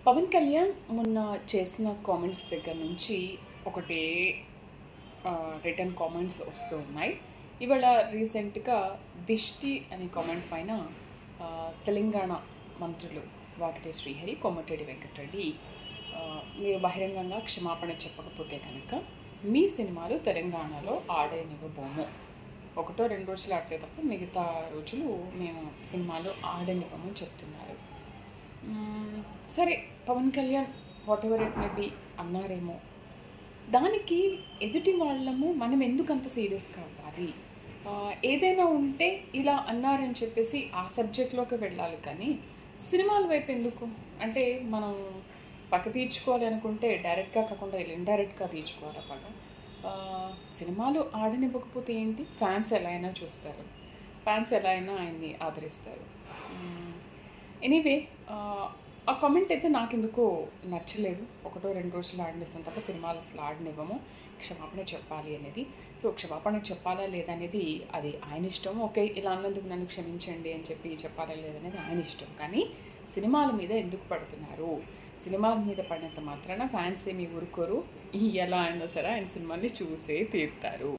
పవన్ కళ్యాణ్ మొన్న చేసిన కామెంట్స్ దగ్గర నుంచి ఒకటే రిటర్న్ కామెంట్స్ వస్తూ ఉన్నాయి. ఇవాళ రీసెంట్గా దిష్టి అనే కామెంట్ పైన తెలంగాణ మంత్రులు వాకిటి శ్రీహరి, కోమటిరెడ్డి వెంకటరెడ్డి మీరు బహిరంగంగా క్షమాపణ చెప్పకపోతే కనుక మీ సినిమాలు తెలంగాణలో ఆడనివ్వబోము, ఒకటో రెండు రోజులు ఆడితే తప్ప మిగతా రోజులు మేము సినిమాలు ఆడనివ్వమని చెప్తున్నారు. సరే, Pawan Kalyan whatever it may be అన్నారేమో, దానికి ఎదుటి వాళ్ళము మనం ఎందుకు అంత సీరియస్గా అవ్వాలి? ఏదైనా ఉంటే ఇలా అన్నారని చెప్పేసి ఆ సబ్జెక్ట్లోకి వెళ్ళాలి, కానీ సినిమాల వైపు ఎందుకు? అంటే మనం పక్క తీర్చుకోవాలి అనుకుంటే డైరెక్ట్గా కాకుండా ఇండైరెక్ట్గా తీర్చుకోవాలి. పగ సినిమాలు ఆడనివ్వకపోతే ఏంటి? ఫ్యాన్స్ ఎలా అయినా చూస్తారు, ఫ్యాన్స్ ఎలా అయినా ఆయన్ని ఆదరిస్తారు. ఎనీవే, ఆ కామెంట్ అయితే నాకు ఎందుకో నచ్చలేదు. ఒకటో రెండు రోజులు ఆడనిస్తాం తప్ప సినిమాలు అసలు ఆడనివ్వము, క్షమాపణ చెప్పాలి అనేది. సో క్షమాపణ చెప్పాలా లేదనేది అది ఆయన ఇష్టం. ఓకే, ఇలా అన్నందుకు నన్ను క్షమించండి అని చెప్పి చెప్పాలా లేదనేది ఆయన ఇష్టం. కానీ సినిమాల మీద ఎందుకు పడుతున్నారు? సినిమాల మీద పడినంత మాత్రాన ఫ్యాన్స్ ఏమి ఊరుకోరు, ఎలా అయినా సరే ఆయన సినిమాల్ని చూసే తీరుతారు.